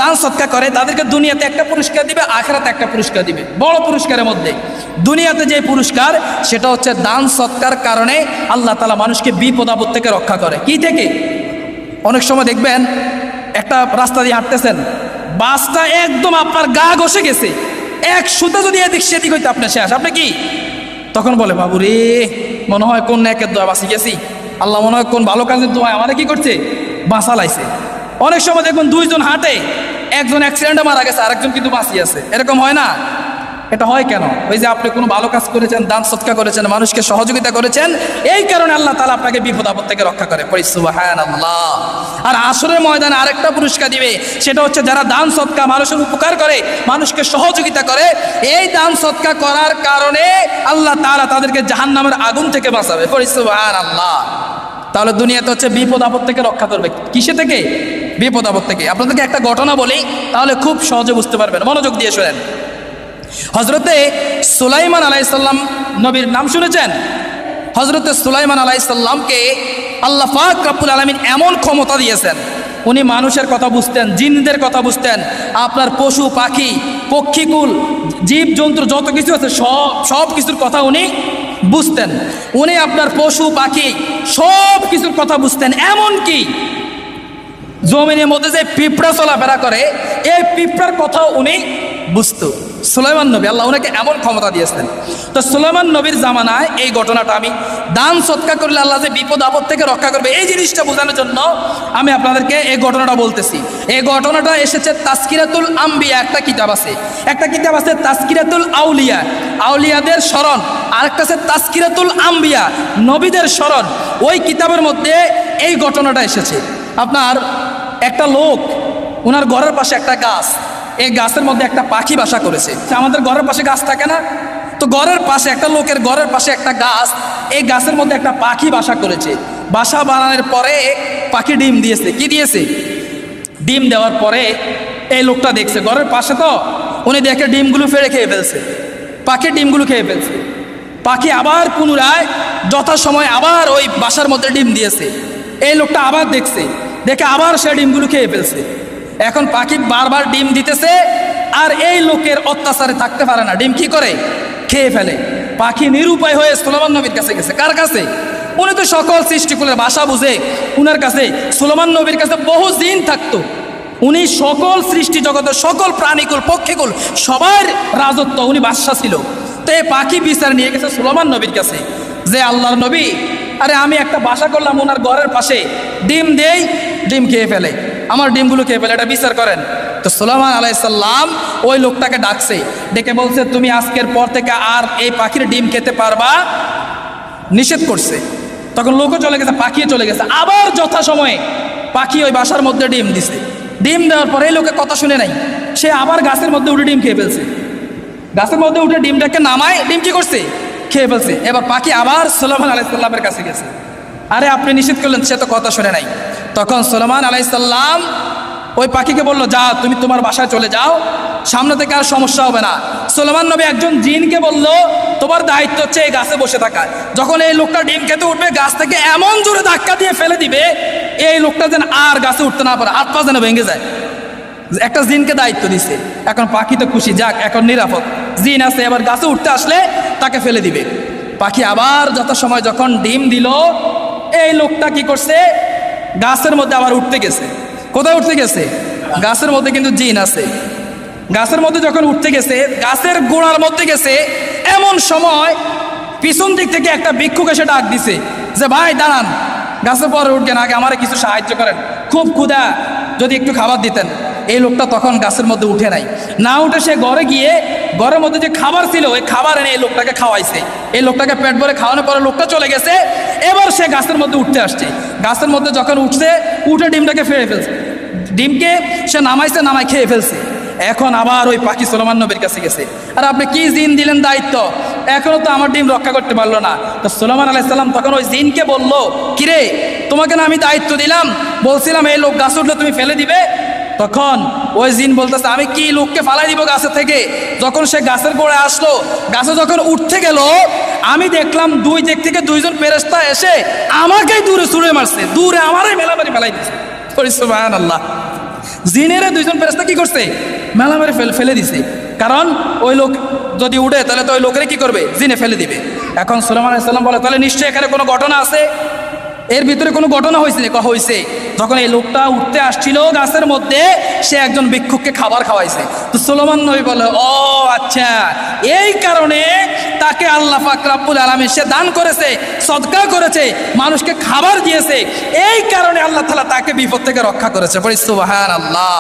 দান সৎকার করে তাদেরকে দুনিয়াতে একটা পুরস্কার দিবে, আখিরাতে একটা পুরস্কার দিবে। বড় পুরস্কারের মধ্যে দুনিয়াতে যে পুরস্কার সেটা হচ্ছে দান সৎকার কারণে আল্লাহ তাআলা মানুষকে বিপদ আপদ থেকে রক্ষা করে। কি থেকে? অনেক সময় দেখবেন একটা রাস্তা দিয়ে হাঁটতেছেন, বাসটা একদম আপনার গা ঘষে গেছে, এক সুতা যদি এদিক সেদিক হইতে আপনার শেষ, আপনি কি তখন বলে বাবু রে, মনে হয় কোন নেকের দোয়া বাঁচি গেছি, আল্লাহ মনে হয় কোন ভালো কাজের দোয়া আমাদের কি করছে, বাঁচা লাইছে। অনেক সময় দেখবেন দুইজন হাঁটে, একজন অ্যাক্সিডেন্টে মারা গেছে, আরেকজন কিন্তু বাঁচিয়ে আছে, এরকম হয় না? এটা হয় কেন? ওই যে আপনি কোনো ভালো কাজ করেছেন, দান সৎকার করেছেন, মানুষকে সহযোগিতা করেছেন, এই কারণে আল্লাহ তাআলা আপনাকে বিপদ আপদ থেকে রক্ষা করে। পড়ি সুবহানাল্লাহ। আর আসরের ময়দানে আরেকটা পুরস্কার দিবে, সেটা হচ্ছে যারা দান সৎকার মানুষের উপকার করে, মানুষকে সহযোগিতা করে, এই দান সৎকার করার কারণে আল্লাহ তাআলা তাদেরকে জাহান্নামের আগুন থেকে বাঁচাবে। পড়ি সুবহানাল্লাহ। তাহলে দুনিয়াতে হচ্ছে বিপদ আপদ থেকে রক্ষা করবে। কিসে থেকে? বিপদ আপদ থেকে। আপনাদেরকে একটা ঘটনা বলি, তাহলে খুব সহজে বুঝতে পারবেন, মনোযোগ দিয়ে শোনেন। হজরতে সুলাইমান আলাইহিসসালাম নবীর নাম শুনেছেন? হজরতে সুলাইমান আলাইহিসসালামকে আল্লাহ পাক রব্বুল আলামিন এমন ক্ষমতা দিয়েছেন, উনি মানুষের কথা বুঝতেন, জিনদের কথা বুঝতেন, আপনার পশু পাখি পক্ষীকুল জীব জন্তু যত কিছু আছে সব কিছুর কথা উনি বুঝতেন। উনি আপনার পশু পাখি সব কিছুর কথা বুঝতেন, এমনকি জমিনের মধ্যে যে পিঁপড়া চলাফেরা করে এই পিঁপড়ার কথাও উনি বুঝতো। সুলাইমান নবী, আল্লাহ ওনাকে এমন ক্ষমতা দিয়েছেন। তো সুলাইমান নবীর জামানায় এই ঘটনাটা, আমি দান সৎকার করলে আল্লাহ যে বিপদ আপদ থেকে রক্ষা করবে এই জিনিসটা বোঝানোর জন্য আমি আপনাদেরকে এই ঘটনাটা বলতেছি। এই ঘটনাটা এসেছে তাজকিরাতুল আম্বিয়া, একটা কিতাব আছে তাজকিরাতুল আউলিয়া, আউলিয়াদের স্মরণ, আরেকটা আছে তাজকিরাতুল আম্বিয়া, নবীদের স্মরণ। ওই কিতাবের মধ্যে এই ঘটনাটা এসেছে। আপনার একটা লোক, ওনার ঘরের পাশে একটা গাছ, এই গাছের মধ্যে একটা পাখি বাসা করেছে। আমাদের ঘরের পাশে গাছ থাকে না? তো ঘরের পাশে একটা লোকের ঘরের পাশে একটা গাছ, এই গাছের মধ্যে একটা পাখি বাসা করেছে। বাসা বানানোর পরে পাখি ডিম দিয়েছে। কি দিয়েছে? ডিম দেওয়ার পরে এই লোকটা দেখছে ঘরের পাশে, তো উনি দেখে ডিমগুলো ফেলে খেয়ে ফেলছে, পাখির ডিমগুলো খেয়ে ফেলছে। পাখি আবার পুনরায় যথাসময় আবার ওই বাসার মধ্যে ডিম দিয়েছে। এই লোকটা আবার দেখছে, দেখে আবার সে ডিমগুলো খেয়ে ফেলছে। এখন পাখি বারবার ডিম দিতেছে, আর এই লোকের অত্যাচারে থাকতে পারে না, ডিম কি করে? খেয়ে ফেলে। পাখি নিরুপায় হয়ে সুলাইমান নবীর কাছে গেছে। কার কাছে? উনি তো সকল সৃষ্টিকুলের ভাষা বুঝে, উনার কাছে সুলাইমান নবীর কাছে বহু জিন থাকতো। উনি সকল সৃষ্টি জগতের সকল প্রাণীকুল পক্ষীকুল সবার রাজত্ব, উনি বাদশা ছিল। তো এই পাখি বিচার নিয়ে গেছে সুলাইমান নবীর কাছে, যে আল্লাহর নবী, আরে আমি একটা বাসা করলাম ওনার ঘরের পাশে, ডিম দেই, ডিম খেয়ে ফেলে, আমার ডিমগুলো খেয়ে ফেলে, এটা বিচার করেন। তো সুলাইমান আলাইহিসসালাম ওই লোকটাকে ডাকছে, ডেকে বলছে তুমি আজকের পর থেকে আর এই পাখির ডিম খেতে পারবা, নিষেধ করছে। তখন লোকও চলে গেছে, পাখিও চলে গেছে। আবার যথাসময়ে পাখি ওই বাসার মধ্যে ডিম দিছে। ডিম দেওয়ার পরে এই লোকের কথা শুনে নাই, সে আবার গাছের মধ্যে উঠে ডিম খেয়ে ফেলছে। গাছের মধ্যে উঠে ডিমটাকে নামায়, ডিম কি করছে? খেয়ে ফেলছে। এবার পাখি আবার সুলাইমান আলাইহিসসালামের কাছে গেছে, আরে আপনি নিষেধ করলেন, সে তো কথা শুনে নাই। তখন সুলাইমান আলাইহিসসালাম ওই পাখিকে বললো, যা তুমি তোমার বাসায় চলে যাও, সামনে থেকে আর সমস্যা হবে না। সুলাইমান নবী একজন জিনকে বলল, তোমার দায়িত্ব হচ্ছে এই গাছে বসে থাকা, যখন এই লোকটা ডিম খেতে উঠবে গাছ থেকে এমন জোরে ধাক্কা দিয়ে ফেলে দিবে এই লোকটা যেন আর গাছে উঠতে না পারে, হাত পা যেন ভেঙে যায়। একটা জিনকে দায়িত্ব দিছে। এখন পাখি তো খুশি, যাক এখন নিরাপদ, জিন আছে, এবার গাছে উঠতে আসলে তাকে ফেলে দিবে। পাখি আবার যথাসময় যখন ডিম দিল, এই লোকটা কি করছে? গাছের মধ্যে আবার উঠতে গেছে। কোথায় উঠতে গেছে? গাছের মধ্যে কিন্তু জিন আছে। গাছের মধ্যে যখন উঠতে গেছে, গাছের গোড়ার মধ্যে গেছে, এমন সময় পিছন দিক থেকে একটা ভিক্ষুক এসে ডাক দিছে যে ভাই দাঁড়ান, গাছের পরে উঠবেন, আগে আমারে কিছু সাহায্য করেন, খুব ক্ষুধা, যদি একটু খাবার দিতেন। এই লোকটা তখন গাছের মধ্যে উঠে নাই, না উঠে সে ঘরে গিয়ে ঘরের মধ্যে যে খাবার ছিল ওই খাবার এনে এই লোকটাকে খাওয়াইছে। এই লোকটাকে পেট ভরে খাওয়ানোর পরে লোকটা চলে গেছে। এবার সে গাছের মধ্যে উঠতে আসছে। গাছের মধ্যে যখন উঠছে, উঠে ডিমটাকে ফেলে ফেলছে, ডিমকে সে নামাইছে, নামাই খেয়ে ফেলছে। এখন আবার ওই পাখি সুলাইমান নবীর কাছে গেছে, আর আপনি কি জিন দিলেন দায়িত্ব, এখনো তো আমার ডিম রক্ষা করতে পারলো না। তো সুলাইমান আলাইহিসসালাম তখন ওই জিনকে বলল, কিরে তোমাকে না আমি দায়িত্ব দিলাম, বলছিলাম এই লোক গাছ উঠলে তুমি ফেলে দিবে। তখন ওই জিন বলতেছে, আমি কি লোককে ফালাই দিব গাছে থেকে? যখন সে গাছের গোড়ায় আসলো, গাছে যখন উঠতে গেল, আমি দেখলাম দুই দিক থেকে দুইজন ফেরেশতা এসে আমাকেই দূরে ছুঁড়ে মারছে, দূরে আমারই মেলামারি ফেলাই দিচ্ছে। সুবহানাল্লাহ। জিনেরে দুইজন ফেরেশতা কি করছে, মেলা মেরে ফেলে দিছে। কারণ ওই লোক যদি উঠে তাহলে তো ওই লোকের কি করবে, জিনে ফেলে দিবে। এখন সুলাইমান আলাইহিস সালাম বলে তাহলে নিশ্চয়ই এখানে কোনো ঘটনা আছে, এর ভিতরে কোনো ঘটনা হয়েছে না? হয়েছে। যখন এই লোকটা উঠতে আসছিল গাছের মধ্যে, সে একজন ভিক্ষুককে খাবার খাওয়াইছে। তো সুলাইমান নবী বলে, ও আচ্ছা, এই কারণে তাকে আল্লাহ পাক রব্বুল আলামিন সে দান করেছে, সদকা করেছে, মানুষকে খাবার দিয়েছে, এই কারণে আল্লাহ তাআলা তাকে বিপদ থেকে রক্ষা করেছে। পড়ি সুবহানাল্লাহ।